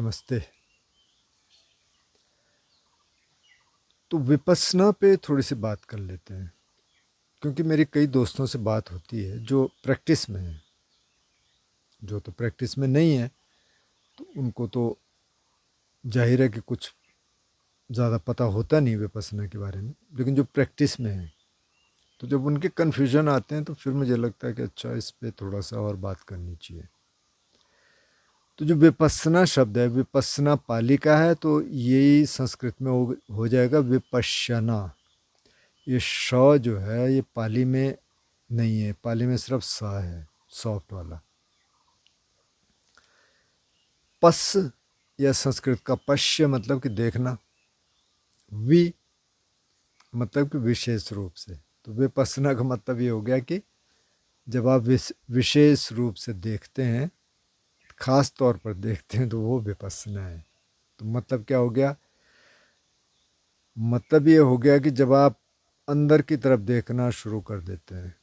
नमस्ते। तो विपश्यना पे थोड़ी-सी बात कर लेते हैं, क्योंकि मेरी कई दोस्तों से बात होती है जो प्रैक्टिस में हैं। जो तो प्रैक्टिस में नहीं है, तो उनको तो ज़ाहिर है कि कुछ ज़्यादा पता होता नहीं विपश्यना के बारे में, लेकिन जो प्रैक्टिस में हैं, तो जब उनके कन्फ्यूज़न आते हैं तो फिर मुझे लगता है कि अच्छा इस पे थोड़ा-सा और बात करनी चाहिए। तो जो विपश्यना शब्द है, विपश्यना पाली का है, तो यही संस्कृत में हो जाएगा विपश्यना। ये श जो है ये पाली में नहीं है, पाली में सिर्फ स है, सॉफ्ट वाला। पस या संस्कृत का पश्य मतलब कि देखना, वि मतलब कि विशेष रूप से। तो विपश्यना का मतलब ये हो गया कि जब आप विशेष रूप से देखते हैं, खास तौर पर देखते हैं, तो वो विपश्यना है। तो मतलब क्या हो गया? मतलब ये हो गया कि जब आप अंदर की तरफ देखना शुरू कर देते हैं,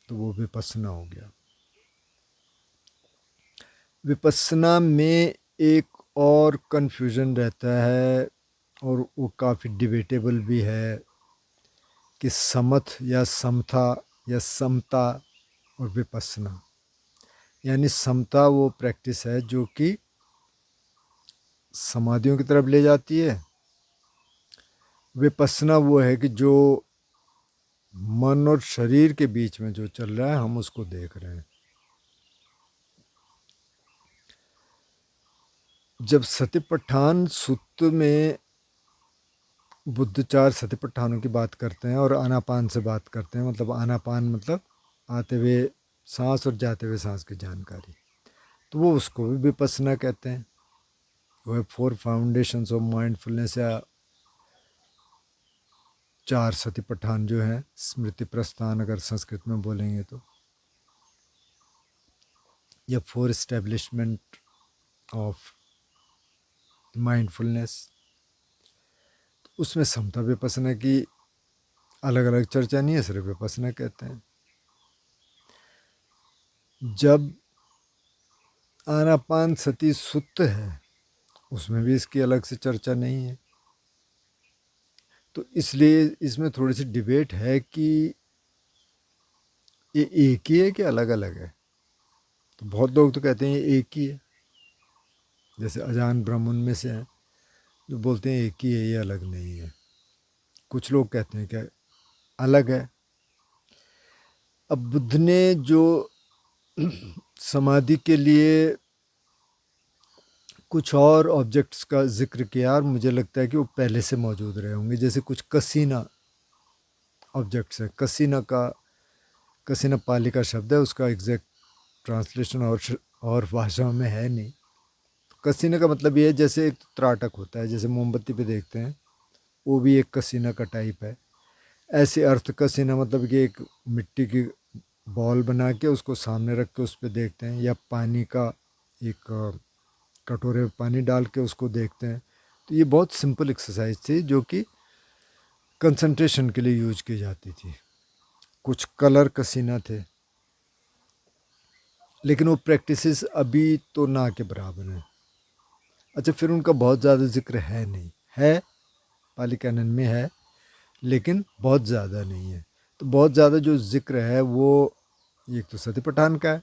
तो वो विपश्यना हो गया। विपश्यना में एक और कन्फ्यूज़न रहता है, और वो काफ़ी डिबेटेबल भी है, कि समथ या समता या समता और विपश्यना। यानी समता वो प्रैक्टिस है जो कि समाधियों की तरफ ले जाती है। विपश्यना वो है कि जो मन और शरीर के बीच में जो चल रहा है, हम उसको देख रहे हैं। जब सतिपट्ठान सूत्र में बुद्ध 4 सतिपट्ठानों की बात करते हैं और आनापान से बात करते हैं, मतलब आनापान मतलब आते हुए सांस और जाते हुए सांस की जानकारी, तो वो उसको भी विपश्यना कहते हैं। वो है 4 फाउंडेशंस ऑफ माइंडफुलनेस, या 4 सतिपट्ठान जो है, स्मृति प्रस्थान अगर संस्कृत में बोलेंगे तो, या 4 एस्टेब्लिशमेंट ऑफ माइंडफुलनेस। उसमें समता विपश्यना की अलग अलग चर्चा नहीं है, सिर्फ विपश्यना कहते हैं। जब आनापान सती सुत्त है, उसमें भी इसकी अलग से चर्चा नहीं है। तो इसलिए इसमें थोड़ी सी डिबेट है कि ये एक ही है कि अलग अलग है। तो बहुत लोग तो कहते हैं ये एक ही है, जैसे अजान ब्रह्म में से हैं जो बोलते हैं एक ही है, ये अलग नहीं है। कुछ लोग कहते हैं कि अलग है। अब बुद्ध ने जो समाधि के लिए कुछ और ऑब्जेक्ट्स का जिक्र किया, और मुझे लगता है कि वो पहले से मौजूद रहे होंगे। जैसे कुछ कसीना ऑब्जेक्ट्स हैं। कसीना पाली का शब्द है, उसका एग्जैक्ट ट्रांसलेशन और भाषाओं में है नहीं। कसीना का मतलब ये है, जैसे एक त्राटक होता है, जैसे मोमबत्ती पे देखते हैं, वो भी एक कसीना का टाइप है। ऐसे अर्थ कसीना मतलब कि एक मिट्टी की बॉल बना के उसको सामने रख के उस पर देखते हैं, या पानी का एक कटोरे में पानी डाल के उसको देखते हैं। तो ये बहुत सिंपल एक्सरसाइज थी जो कि कंसंट्रेशन के लिए यूज की जाती थी। कुछ कलर कसीना थे, लेकिन वो प्रैक्टिसेस अभी तो ना के बराबर हैं। अच्छा, फिर उनका बहुत ज़्यादा जिक्र है नहीं, है पाली कैनन में है, लेकिन बहुत ज़्यादा नहीं है। तो बहुत ज़्यादा जो जिक्र है वो एक तो सतिपट्ठान का है,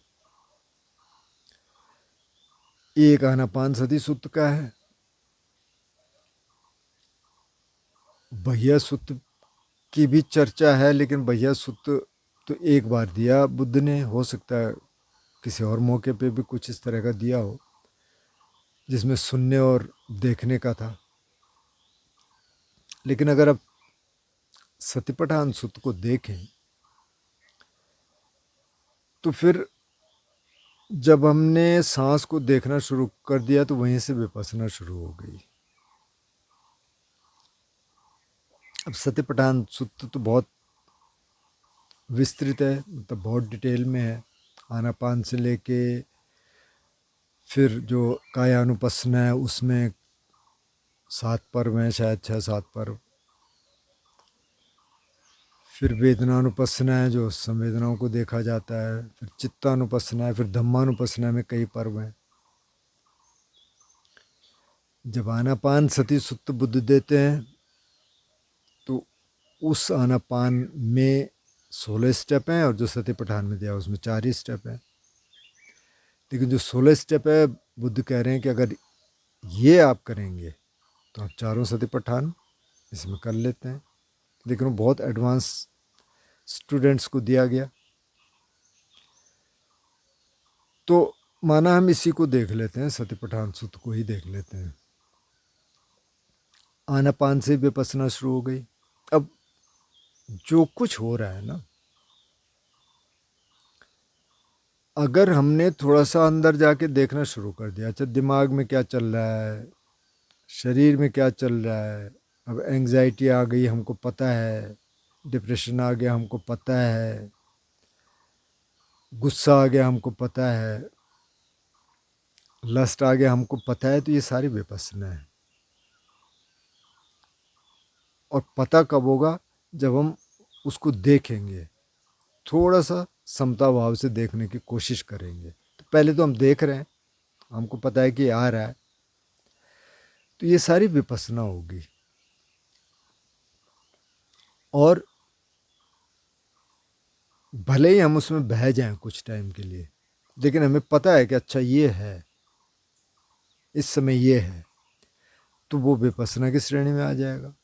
एक आनापान सती सुत्त का है, भैया सुत्त की भी चर्चा है, लेकिन भैया सुत्त तो एक बार दिया बुद्ध ने, हो सकता है किसी और मौके पे भी कुछ इस तरह का दिया हो जिसमें सुनने और देखने का था। लेकिन अगर आप सतिपट्ठान सुत्त को देखें, तो फिर जब हमने सांस को देखना शुरू कर दिया, तो वहीं से विपश्यना शुरू हो गई। अब सतिपट्ठान सुत्त तो बहुत विस्तृत है, मतलब बहुत डिटेल में है। आनापान से लेके फिर जो कायानुपस्सना है, उसमें 7 पर्व हैं, शायद 6-7 पर्व। फिर वेदनानुपस्सना है, जो संवेदनाओं को देखा जाता है। फिर चित्तानुपस्सना है, फिर धम्मानुपस्सना में कई पर्व हैं। जब आनापान सती सुत्त बुद्ध देते हैं तो उस आनापान में 16 स्टेप हैं और जो सतीपठान में दिया उसमें 4 ही स्टेप हैं। लेकिन जो 16 स्टेप है बुद्ध कह रहे हैं कि अगर ये आप करेंगे तो आप चारों सतीपठान इसमें कर लेते हैं। लेकिन वो बहुत एडवांस स्टूडेंट्स को दिया गया। तो माना हम इसी को देख लेते हैं, सतीपठान सुत्त को ही देख लेते हैं। आनापान से विपස්සना शुरू हो गई। अब जो कुछ हो रहा है ना, अगर हमने थोड़ा सा अंदर जाके देखना शुरू कर दिया, अच्छा दिमाग में क्या चल रहा है, शरीर में क्या चल रहा है, अब एंग्जाइटी आ गई हमको पता है, डिप्रेशन आ गया हमको पता है, गुस्सा आ गया हमको पता है, लस्ट आ गया हमको पता है, तो ये सारी विपස්සना है। और पता कब होगा? जब हम उसको देखेंगे, थोड़ा सा समता भाव से देखने की कोशिश करेंगे। तो पहले तो हम देख रहे हैं, हमको पता है कि आ रहा है, तो ये सारी विपස්සना होगी। और भले ही हम उसमें बह जाएं कुछ टाइम के लिए, लेकिन हमें पता है कि अच्छा ये है, इस समय ये है, तो वो विपස්සना की श्रेणी में आ जाएगा।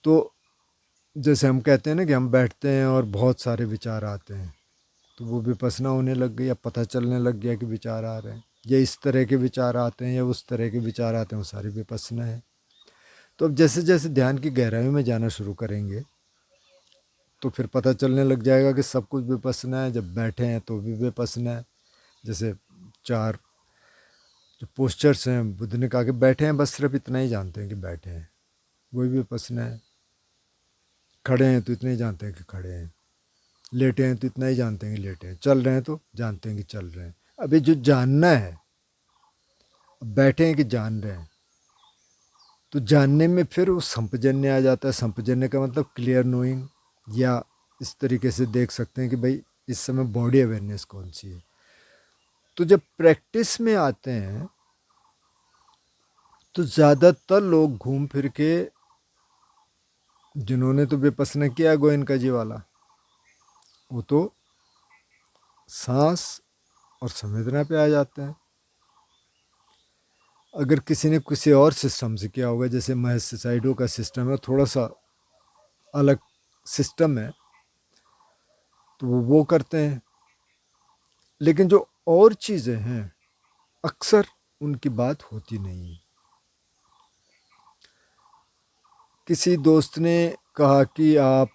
तो जैसे हम कहते हैं ना कि हम बैठते हैं और बहुत सारे विचार आते हैं, तो वो विपස්සना होने लग गई, या पता चलने लग गया कि विचार आ रहे हैं, या इस तरह के विचार आते हैं या उस तरह के विचार आते हैं, वो सारी विपස්සना है। तो अब जैसे जैसे ध्यान की गहराई में जाना शुरू करेंगे तो फिर पता चलने लग जाएगा कि सब कुछ विपස්සना है। जब बैठे हैं तो भी विपස්සना है। जैसे 4 जो पोस्चर्स हैं, बुद्ध ने कहा कि बैठे हैं, बस सिर्फ इतना ही जानते हैं कि बैठे हैं, वही विपස්සना है। खड़े हैं तो इतना ही जानते हैं कि खड़े हैं, लेटे हैं तो इतना ही जानते हैं कि लेटे हैं, चल रहे हैं तो जानते हैं कि चल रहे हैं। अभी जो जानना है, बैठे हैं कि जान रहे हैं, तो जानने में फिर वो संपजन्य आ जाता है। संपजन्य का मतलब क्लियर नोइंग, या इस तरीके से देख सकते हैं कि भाई इस समय बॉडी अवेयरनेस कौन सी है। तो जब प्रैक्टिस में आते हैं तो ज़्यादातर लोग घूम फिर के, जिन्होंने तो विपස්සना किया गोयनका जी वाला, वो तो सांस और संवेदना पे आ जाते हैं। अगर किसी ने किसी और सिस्टम से किया होगा, जैसे महर्षि साइडो का सिस्टम है, थोड़ा सा अलग सिस्टम है, तो वो करते हैं। लेकिन जो और चीज़ें हैं अक्सर उनकी बात होती नहीं। किसी दोस्त ने कहा कि आप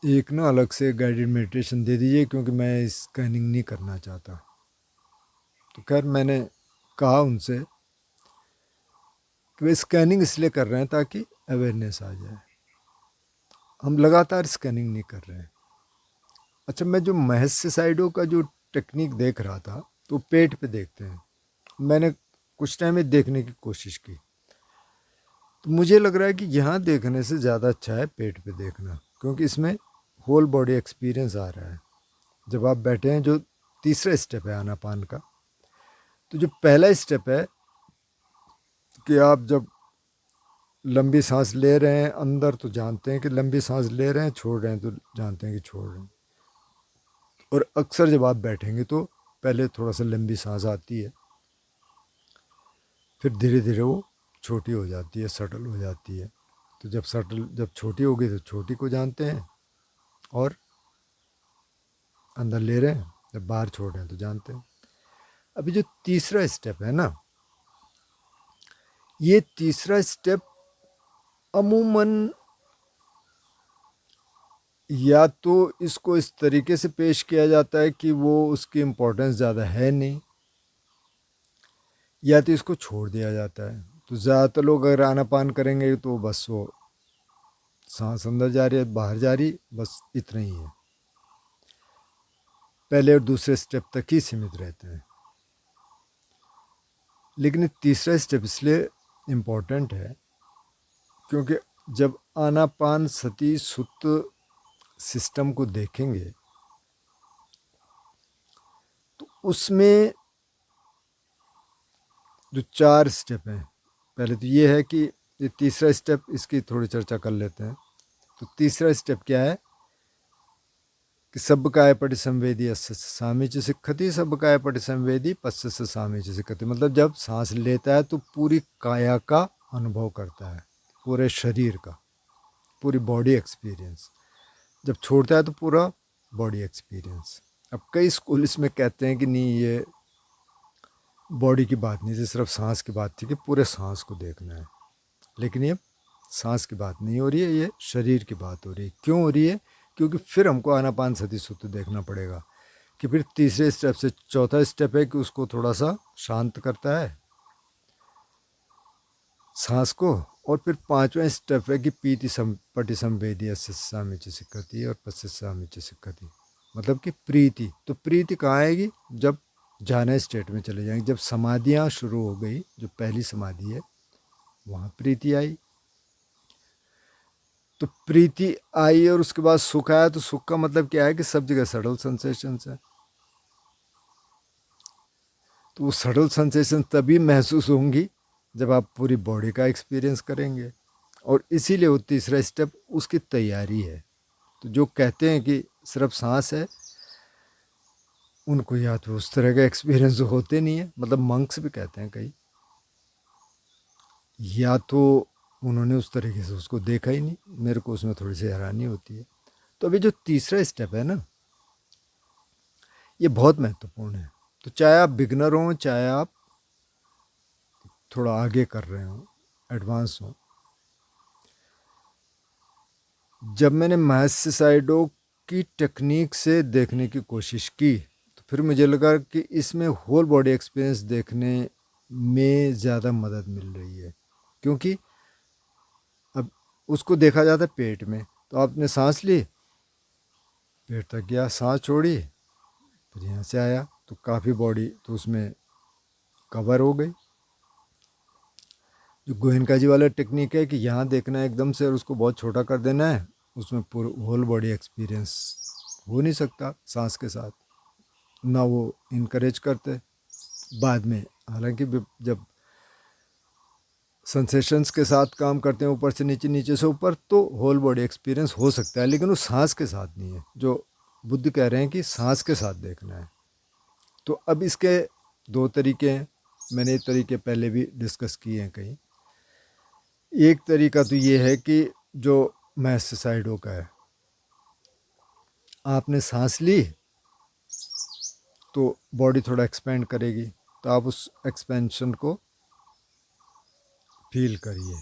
एक ना अलग से गाइडेड मेडिटेशन दे दीजिए, क्योंकि मैं स्कैनिंग नहीं करना चाहता। तो खैर मैंने कहा उनसे कि वे स्कैनिंग इसलिए कर रहे हैं ताकि अवेयरनेस आ जाए, हम लगातार स्कैनिंग नहीं कर रहे हैं। अच्छा, मैं जो महर्षि साइडो का जो टेक्निक देख रहा था, तो पेट पे देखते हैं। मैंने कुछ टाइम में देखने की कोशिश की, तो मुझे लग रहा है कि यहाँ देखने से ज़्यादा अच्छा है पेट पे देखना, क्योंकि इसमें होल बॉडी एक्सपीरियंस आ रहा है। जब आप बैठे हैं, जो तीसरा स्टेप है आनापान का, तो जो पहला स्टेप है कि आप जब लंबी सांस ले रहे हैं अंदर, तो जानते हैं कि लंबी सांस ले रहे हैं, छोड़ रहे हैं तो जानते हैं कि छोड़ रहे हैं। और अक्सर जब आप बैठेंगे तो पहले थोड़ा सा लंबी सांस आती है, फिर धीरे धीरे वो छोटी हो जाती है, सटल हो जाती है। तो जब छोटी होगी तो छोटी को जानते हैं, और अंदर ले रहे हैं, जब बाहर छोड़ रहे हैं तो जानते हैं। अभी जो तीसरा स्टेप है ना, ये तीसरा स्टेप अमूमन या तो इसको इस तरीके से पेश किया जाता है कि वो उसकी इम्पोर्टेंस ज़्यादा है नहीं, या तो इसको छोड़ दिया जाता है। तो ज़्यादातर लोग अगर आनापान करेंगे तो बस वो सांस अंदर जा रही है, बाहर जा रही, बस इतना ही है, पहले और दूसरे स्टेप तक ही सीमित रहते हैं। लेकिन तीसरा स्टेप इसलिए इम्पोर्टेंट है क्योंकि जब आनापान सती सुत्त सिस्टम को देखेंगे तो उसमें जो 4 स्टेप हैं, पहले तो ये है कि ये तीसरा स्टेप, इसकी थोड़ी चर्चा कर लेते हैं। तो तीसरा स्टेप क्या है कि सबकाय पटिसंवेदी अस्य सामीच सिक्खति, सबकाय पटिसंवेदी पश्य से सामीच सिक्खति। मतलब जब सांस लेता है तो पूरी काया का अनुभव करता है, पूरे शरीर का, पूरी बॉडी एक्सपीरियंस। जब छोड़ता है तो पूरा बॉडी एक्सपीरियंस। अब कई स्कूल इसमें कहते हैं कि नहीं, ये बॉडी की बात नहीं थी, सिर्फ सांस की बात थी कि पूरे सांस को देखना है। लेकिन ये सांस की बात नहीं हो रही है, ये शरीर की बात हो रही है। क्यों हो रही है? क्योंकि फिर हमको आनापान सति सूत्र देखना पड़ेगा कि फिर तीसरे स्टेप से चौथा स्टेप है कि उसको थोड़ा सा शांत करता है सांस को। और फिर पांचवा स्टेप है कि पीति पटि संवेदी अस्सामिच सिक्खति और पश्चामिच सिक्खति। मतलब कि प्रीति। तो प्रीति कहाँ आएगी? जब जाना स्टेट में चले जाएंगे, जब समाधियाँ शुरू हो गई, जो पहली समाधि है वहाँ प्रीति आई। तो प्रीति आई और उसके बाद सुख आया। तो सुख का मतलब क्या है कि सब जगह सडल सेंसेशंस है। तो वो सडल सेंसेशन तभी महसूस होंगी जब आप पूरी बॉडी का एक्सपीरियंस करेंगे। और इसीलिए वो तीसरा स्टेप उसकी तैयारी है। तो जो कहते हैं कि सिर्फ सांस है, उनको या तो उस तरह का एक्सपीरियंस होते नहीं है, मतलब मंक्स भी कहते हैं कई, या तो उन्होंने उस तरीके से उसको देखा ही नहीं। मेरे को उसमें थोड़ी सी हैरानी होती है। तो अभी जो तीसरा स्टेप है ना, ये बहुत महत्वपूर्ण है। तो चाहे आप बिगनर हों, चाहे आप थोड़ा आगे कर रहे हो, एडवांस हो। जब मैंने महर्षि साइडो की टेक्निक से देखने की कोशिश की तो फिर मुझे लगा कि इसमें होल बॉडी एक्सपीरियंस देखने में ज़्यादा मदद मिल रही है। क्योंकि अब उसको देखा जाता है पेट में, तो आपने सांस ली, पेट तक गया, सांस छोड़ी, फिर यहाँ से आया, तो काफ़ी बॉडी तो उसमें कवर हो गई। जो गोयनका जी वाला टेक्निक है कि यहाँ देखना है एकदम से और उसको बहुत छोटा कर देना है, उसमें पूरा होल बॉडी एक्सपीरियंस हो नहीं सकता सांस के साथ, ना वो इनकरेज करते बाद में। हालांकि जब सेंसेशंस के साथ काम करते हैं, ऊपर से नीचे, नीचे से ऊपर, तो होल बॉडी एक्सपीरियंस हो सकता है, लेकिन वो सांस के साथ नहीं है। जो बुद्ध कह रहे हैं कि सांस के साथ देखना है। तो अब इसके दो तरीके हैं। मैंने ये तरीके पहले भी डिस्कस किए हैं कहीं। एक तरीका तो ये है कि जो महर्षि साइडो का है, आपने सांस ली तो बॉडी थोड़ा एक्सपेंड करेगी, तो आप उस एक्सपेंशन को फील करिए।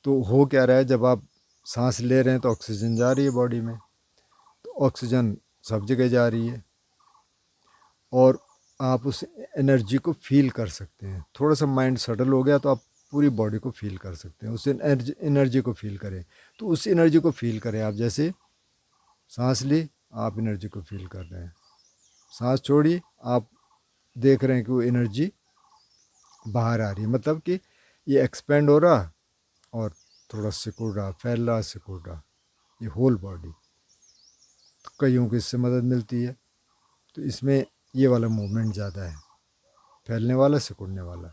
तो हो क्या रहा है, जब आप सांस ले रहे हैं तो ऑक्सीजन जा रही है बॉडी में, तो ऑक्सीजन सब जगह जा रही है और आप उस एनर्जी को फील कर सकते हैं। थोड़ा सा माइंड सेटल हो गया तो आप पूरी बॉडी को फील कर सकते हैं। उस एनर्जी को फील करें। तो उस एनर्जी को फील करें आप। जैसे सांस ली, आप एनर्जी को फील कर रहे हैं, सांस छोड़ी, आप देख रहे हैं कि वो एनर्जी बाहर आ रही है। मतलब कि ये एक्सपेंड हो रहा और थोड़ा सिकुड़ रहा, फैल रहा, सिकुड़ रहा, ये होल बॉडी। तो कईयों को इससे मदद मिलती है। तो इसमें ये वाला मूवमेंट ज़्यादा है, फैलने वाला, सिकुड़ने वाला।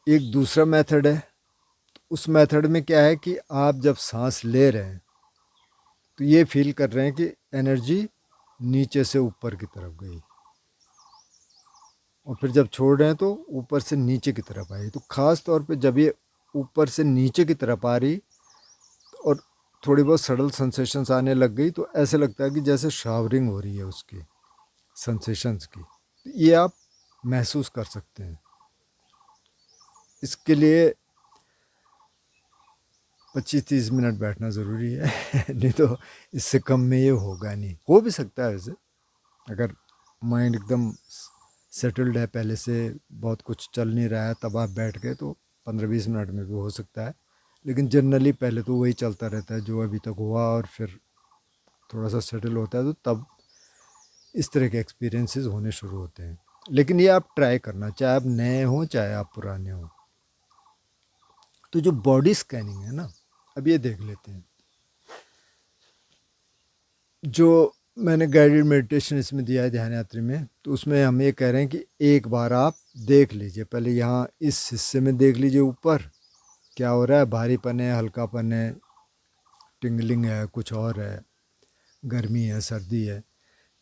एक दूसरा मेथड है। उस मेथड में क्या है कि आप जब सांस ले रहे हैं तो ये फील कर रहे हैं कि एनर्जी नीचे से ऊपर की तरफ गई, और फिर जब छोड़ रहे हैं तो ऊपर से नीचे की तरफ आई। तो ख़ास तौर पे जब ये ऊपर से नीचे की तरफ आ रही और थोड़ी बहुत सडल सेंसेशंस आने लग गई, तो ऐसे लगता है कि जैसे शावरिंग हो रही है उसकी सेंसेशंस की। तो ये आप महसूस कर सकते हैं। इसके लिए 25-30 मिनट बैठना ज़रूरी है नहीं तो इससे कम में ये होगा नहीं। हो भी सकता है वैसे, अगर माइंड एकदम सेटल्ड है, पहले से बहुत कुछ चल नहीं रहा है, तब आप बैठ गए तो 15-20 मिनट में भी हो सकता है। लेकिन जनरली पहले तो वही चलता रहता है जो अभी तक हुआ, और फिर थोड़ा सा सेटल होता है तो तब इस तरह के एक्सपीरियंसेस होने शुरू होते हैं। लेकिन ये आप ट्राई करना, चाहे आप नए हों चाहे आप पुराने हों। तो जो बॉडी स्कैनिंग है ना, अब ये देख लेते हैं। जो मैंने गाइडेड मेडिटेशन इसमें दिया है ध्यान यात्री में, तो उसमें हम ये कह रहे हैं कि एक बार आप देख लीजिए, पहले यहाँ इस हिस्से में देख लीजिए ऊपर क्या हो रहा है, भारीपन है, हल्कापन है, टिंगलिंग है, कुछ और है, गर्मी है, सर्दी है।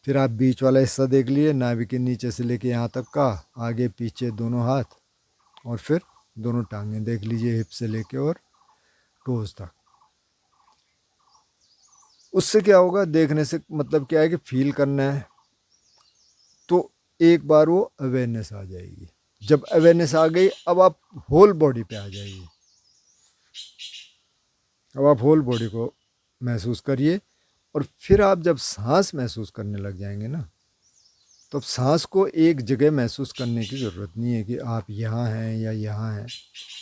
फिर आप बीच वाला हिस्सा देख लिए, नाभि के नीचे से लेके यहाँ तक का, आगे पीछे दोनों हाथ, और फिर दोनों टांगें देख लीजिए, हिप से लेके और टोज तक। उससे क्या होगा, देखने से मतलब क्या है कि फील करना है, तो एक बार वो अवेयरनेस आ जाएगी। जब अवेयरनेस आ गई, अब आप होल बॉडी पे आ जाइए। अब आप होल बॉडी को महसूस करिए, और फिर आप जब सांस महसूस करने लग जाएंगे ना, तो अब सांस को एक जगह महसूस करने की ज़रूरत नहीं है कि आप यहाँ हैं या यहाँ हैं।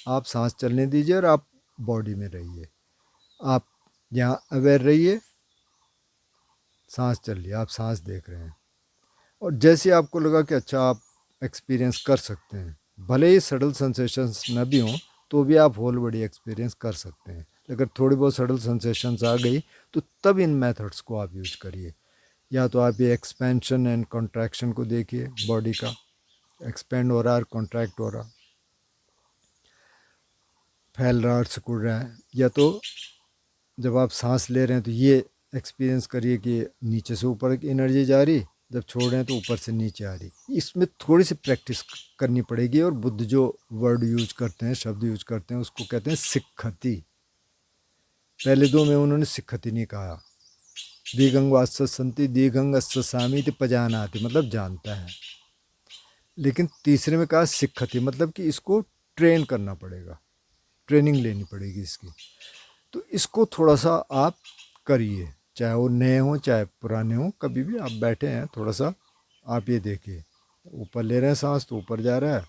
आप सांस चलने दीजिए और आप बॉडी में रहिए, आप यहाँ अवेयर रहिए, सांस चल रही है, आप सांस देख रहे हैं। और जैसे आपको लगा कि अच्छा आप एक्सपीरियंस कर सकते हैं, भले ही सडल सेंसेशंस न भी हों, तो भी आप होल बॉडी एक्सपीरियंस कर सकते हैं। अगर थोड़ी बहुत सडल सेंसेशंस आ गई, तो तब इन मेथड्स को आप यूज करिए। या तो आप ये एक्सपेंशन एंड कॉन्ट्रैक्शन को देखिए, बॉडी का एक्सपेंड हो रहा है, कॉन्ट्रैक्ट हो रहा, फैल रहा और सिकुड़ रहा है। या तो जब आप सांस ले रहे हैं तो ये एक्सपीरियंस करिए कि नीचे से ऊपर की एनर्जी जा रही, जब छोड़ रहे हैं तो ऊपर से नीचे आ रही। इसमें थोड़ी सी प्रैक्टिस करनी पड़ेगी। और बुद्ध जो वर्ड यूज करते हैं, शब्द यूज करते हैं, उसको कहते हैं सिक्खति। पहले दो में उन्होंने सिक्खति नहीं कहा। दीगंग वास्स संति दीगंग अस्स सामी पजानाति, मतलब जानता है। लेकिन तीसरे में कहा सिक्खति, मतलब कि इसको ट्रेन करना पड़ेगा, ट्रेनिंग लेनी पड़ेगी इसकी। तो इसको थोड़ा सा आप करिए, चाहे वो नए हों चाहे पुराने हों, कभी भी आप बैठे हैं थोड़ा सा आप ये देखिए, ऊपर ले रहे हैं सांस तो ऊपर जा रहा है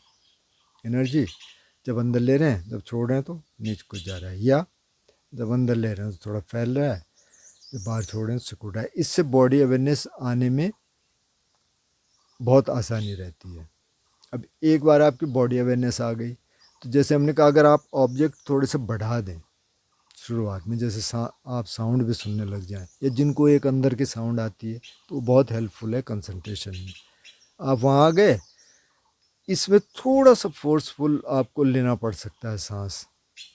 एनर्जी, जब अंदर ले रहे हैं, जब छोड़ रहे हैं तो नीचे को जा रहा है, या जब अंदर ले रहे हैं तो थोड़ा फैल रहा है, जब बाहर छोड़ रहे हैं तो सिकुड़ रहा है। इससे बॉडी अवेयरनेस आने में बहुत आसानी रहती है। अब एक बार आपकी बॉडी अवेयरनेस आ गई, तो जैसे हमने कहा, अगर आप ऑब्जेक्ट थोड़े से बढ़ा दें शुरुआत में, जैसे आप साउंड भी सुनने लग जाएं, या जिनको एक अंदर की साउंड आती है, तो वो बहुत हेल्पफुल है कंसंट्रेशन में। आप वहाँ आ गए, इसमें थोड़ा सा फोर्सफुल आपको लेना पड़ सकता है सांस,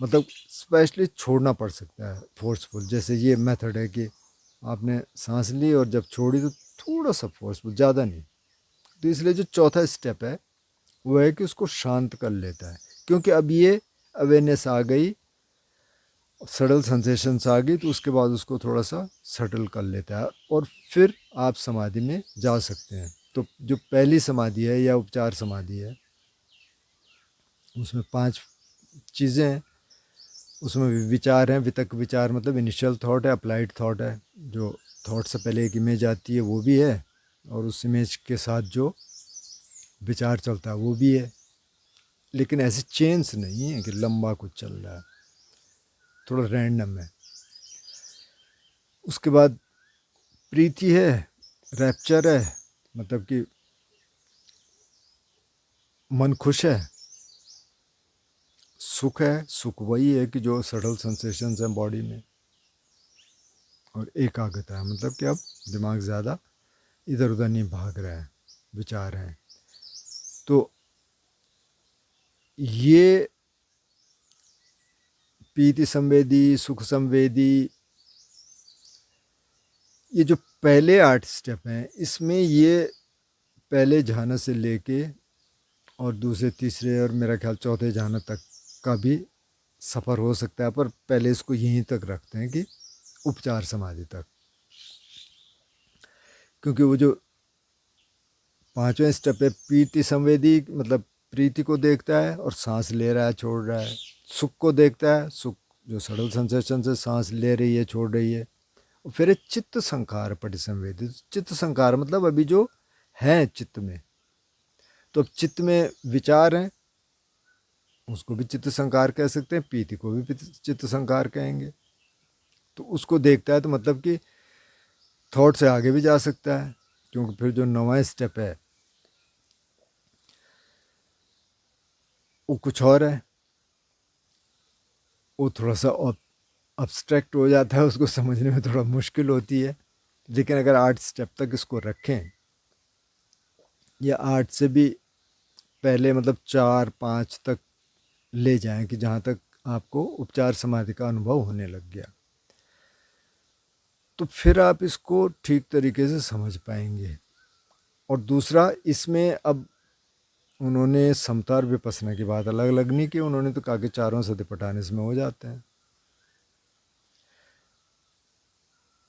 मतलब स्पेशली छोड़ना पड़ सकता है फोर्सफुल। जैसे ये मेथड है कि आपने सांस ली और जब छोड़ी तो थोड़ा सा फोर्सफुल, ज़्यादा नहीं। तो इसलिए जो चौथा स्टेप है वो है कि उसको शांत कर लेता है, क्योंकि अब ये अवेयरनेस आ गई, सटल सेंसेशंस आ गई, तो उसके बाद उसको थोड़ा सा सटल कर लेता है, और फिर आप समाधि में जा सकते हैं। तो जो पहली समाधि है या उपचार समाधि है, उसमें 5 चीज़ें हैं। उसमें विचार हैं, वितक विचार मतलब इनिशियल थॉट है, अप्लाइड थॉट है, जो थॉट से पहले एक इमेज आती है वो भी है, और उस इमेज के साथ जो विचार चलता है वो भी है। लेकिन ऐसे चेन्स नहीं है कि लंबा कुछ चल रहा है, थोड़ा रैंडम है। उसके बाद प्रीति है, रैप्चर है, मतलब कि मन खुश है, सुख है, सुख वही है कि जो सटल सेंसेशंस हैं बॉडी में, और एकाग्रता है, मतलब कि अब दिमाग ज़्यादा इधर उधर नहीं भाग रहा है, विचार हैं। तो ये पीति संवेदी, सुख संवेदी, ये जो पहले 8 स्टेप हैं, इसमें ये पहले झाना से लेके और दूसरे तीसरे और मेरा ख्याल चौथे झाना तक का भी सफ़र हो सकता है, पर पहले इसको यहीं तक रखते हैं कि उपचार समाधि तक। क्योंकि वो जो 5वें स्टेप है प्रीति संवेदी, मतलब प्रीति को देखता है और सांस ले रहा है छोड़ रहा है। सुख को देखता है, सुख जो सडल सेंसेशन से सांस ले रही है छोड़ रही है। और फिर चित्त संकार परिसंवेदी, चित्त संकार मतलब अभी जो है चित्त में, तो अब चित्त में विचार हैं, उसको भी चित्त संकार कह सकते हैं, प्रीति को भी चित्त संकार कहेंगे। तो उसको देखता है, तो मतलब कि थॉट से आगे भी जा सकता है, क्योंकि फिर जो 9वां स्टेप है वो कुछ और है, वो थोड़ा सा अब्स्ट्रैक्ट हो जाता है, उसको समझने में थोड़ा मुश्किल होती है। लेकिन अगर 8 स्टेप तक इसको रखें या 8 से भी पहले मतलब 4-5 तक ले जाएं कि जहाँ तक आपको उपचार समाधि का अनुभव होने लग गया, तो फिर आप इसको ठीक तरीके से समझ पाएंगे। और दूसरा, इसमें अब उन्होंने समता और विपස්සना की बात अलग अलग नहीं की, उन्होंने तो कहा कि चारों सतिपटान इसमें हो जाते हैं।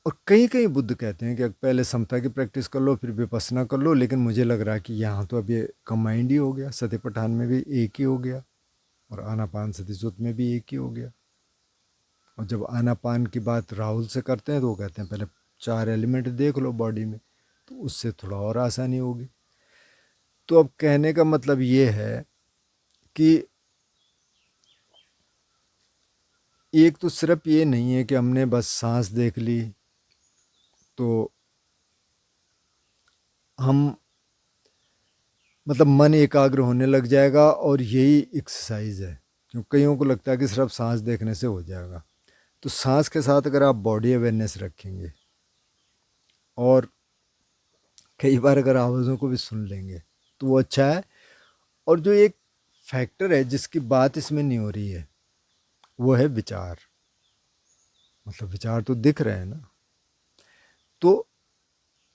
और कहीं कहीं बुद्ध कहते हैं कि पहले समता की प्रैक्टिस कर लो फिर विपස්සना कर लो, लेकिन मुझे लग रहा है कि यहाँ तो अब ये कंबाइंड ही हो गया, सतिपटान में भी एक ही हो गया और आनापान सति सूत्र में भी एक ही हो गया। और जब आनापान की बात राहुल से करते हैं तो वो कहते हैं पहले 4 एलिमेंट देख लो बॉडी में, तो उससे थोड़ा और आसानी होगी। तो अब कहने का मतलब ये है कि एक तो सिर्फ ये नहीं है कि हमने बस सांस देख ली तो हम मतलब मन एकाग्र होने लग जाएगा और यही एक्सरसाइज है। क्योंकि कईयों को लगता है कि सिर्फ सांस देखने से हो जाएगा, तो सांस के साथ अगर आप बॉडी अवेयरनेस रखेंगे और कई बार अगर आवाज़ों को भी सुन लेंगे तो वो अच्छा है। और जो एक फैक्टर है जिसकी बात इसमें नहीं हो रही है वो है विचार। मतलब विचार तो दिख रहे हैं ना, तो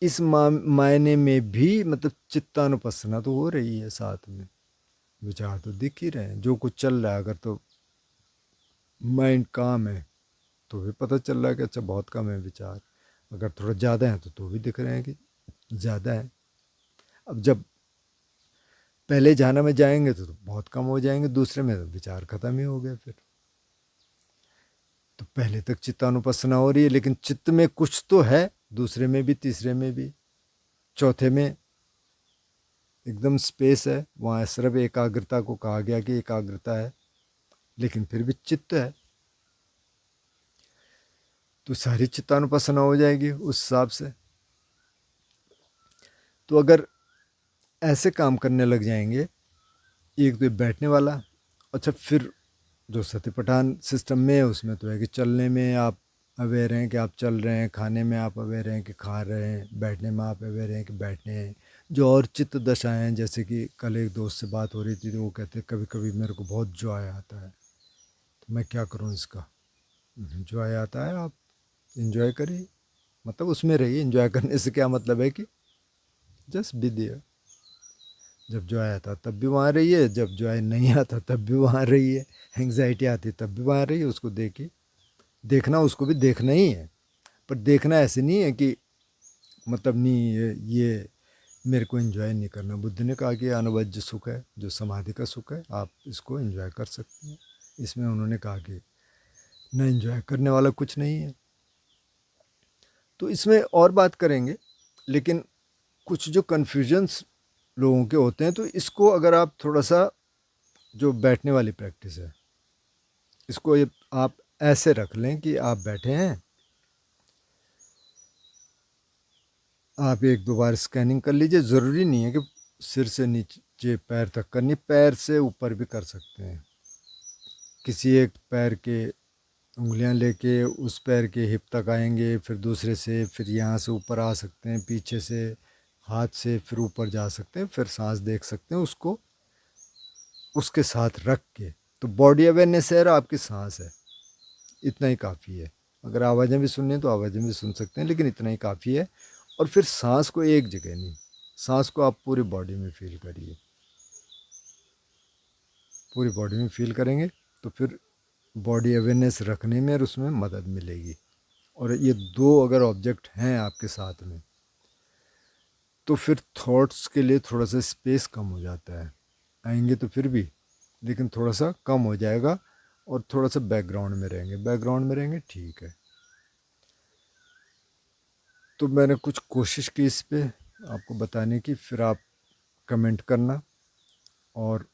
इस मायने में भी मतलब चित्तानुपස්සना तो हो रही है, साथ में विचार तो दिख ही रहे हैं। जो कुछ चल रहा है अगर तो माइंड काम है तो भी पता चल रहा है कि अच्छा बहुत कम है विचार, अगर थोड़ा ज़्यादा है तो भी दिख रहे हैं कि ज़्यादा है। अब जब पहले ध्यान में जाएंगे तो बहुत कम हो जाएंगे, दूसरे में तो विचार खत्म ही हो गए फिर। तो पहले तक चित्तानुपස්සना हो रही है लेकिन चित्त में कुछ तो है, दूसरे में भी, तीसरे में भी, चौथे में एकदम स्पेस है, वहाँ सिर्फ एकाग्रता को कहा गया कि एकाग्रता है, लेकिन फिर भी चित्त है। तो सारी चित्तानुपස්සना हो जाएगी उस हिसाब से। तो अगर ऐसे काम करने लग जाएंगे, एक तो बैठने वाला, अच्छा फिर जो सतिपठान सिस्टम में है उसमें तो है कि चलने में आप अवेयर हैं कि आप चल रहे हैं, खाने में आप अवेयर हैं कि खा रहे हैं, बैठने में आप अवेयर हैं कि बैठने हैं। जो और चित्त दशाएं हैं, जैसे कि कल एक दोस्त से बात हो रही थी तो वो कहते कभी कभी मेरे को बहुत जॉय आता है, तो मैं क्या करूँ इसका। जॉय आता है, आप इन्जॉय करिए, मतलब उसमें रहिए। इन्जॉय करने से क्या मतलब है कि जस्ट बी देयर। जब जॉय आता तब भी वहाँ रहिए, जब जॉय नहीं आता तब भी वहाँ रहिए, एंग्जाइटी आती तब भी वहाँ रहिए, उसको देखिए। देखना उसको भी देखना ही है, पर देखना ऐसे नहीं है कि मतलब नहीं ये मेरे को एंजॉय नहीं करना। बुद्ध ने कहा कि अनवज्य सुख है, जो समाधि का सुख है, आप इसको एंजॉय कर सकते हैं। इसमें उन्होंने कहा कि न एंजॉय करने वाला कुछ नहीं है। तो इसमें और बात करेंगे, लेकिन कुछ जो कन्फ्यूजन्स लोगों के होते हैं, तो इसको अगर आप थोड़ा सा, जो बैठने वाली प्रैक्टिस है, इसको ये आप ऐसे रख लें कि आप बैठे हैं, आप 1-2 बार स्कैनिंग कर लीजिए। ज़रूरी नहीं है कि सिर से नीचे पैर तक करनी, पैर से ऊपर भी कर सकते हैं। किसी एक पैर के उंगलियां लेके उस पैर के हिप तक आएंगे, फिर दूसरे से, फिर यहाँ से ऊपर आ सकते हैं, पीछे से हाथ से फिर ऊपर जा सकते हैं, फिर सांस देख सकते हैं उसको उसके साथ रख के। तो बॉडी अवेयरनेस है और आपकी सांस है, इतना ही काफ़ी है। अगर आवाज़ें भी सुननी है तो आवाज़ें भी सुन सकते हैं, लेकिन इतना ही काफ़ी है। और फिर सांस को एक जगह नहीं, सांस को आप पूरी बॉडी में फील करिए। पूरी बॉडी में फील करेंगे तो फिर बॉडी अवेयरनेस रखने में और उसमें मदद मिलेगी। और ये दो अगर ऑब्जेक्ट हैं आपके साथ में तो फिर थॉट्स के लिए थोड़ा सा स्पेस कम हो जाता है। आएंगे तो फिर भी, लेकिन थोड़ा सा कम हो जाएगा और थोड़ा सा बैकग्राउंड में रहेंगे। बैकग्राउंड में रहेंगे, ठीक है। तो मैंने कुछ कोशिश की इस पे आपको बताने की, फिर आप कमेंट करना और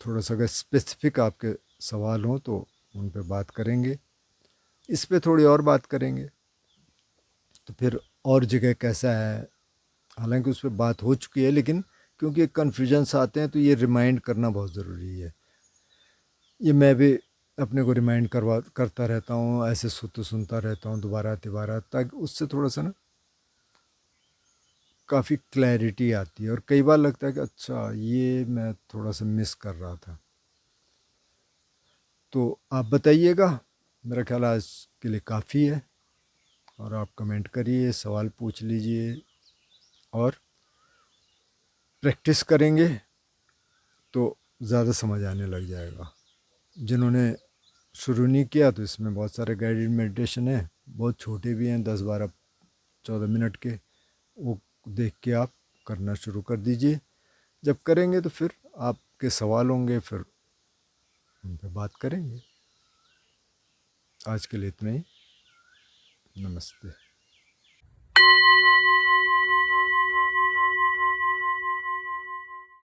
थोड़ा सा अगर स्पेसिफिक आपके सवाल हों तो उन पे बात करेंगे। इस पे थोड़ी और बात करेंगे तो फिर और जगह कैसा है, हालांकि उस पर बात हो चुकी है, लेकिन क्योंकि कन्फ्यूजन्स आते हैं तो ये रिमाइंड करना बहुत ज़रूरी है। ये मैं भी अपने को रिमाइंड करता रहता हूँ, ऐसे सुनता रहता हूँ दोबारा तिबारा, ताकि उससे थोड़ा सा ना काफ़ी क्लैरिटी आती है। और कई बार लगता है कि अच्छा ये मैं थोड़ा सा मिस कर रहा था। तो आप बताइएगा, मेरा ख्याल आज के लिए काफ़ी है। और आप कमेंट करिए, सवाल पूछ लीजिए, और प्रैक्टिस करेंगे तो ज़्यादा समझ आने लग जाएगा। जिन्होंने शुरू नहीं किया तो इसमें बहुत सारे गाइडेड मेडिटेशन है, बहुत छोटे भी हैं, 10-12-14 मिनट के, वो देख के आप करना शुरू कर दीजिए। जब करेंगे तो फिर आपके सवाल होंगे, फिर उन पर बात करेंगे। आज के लिए इतना ही। नमस्ते।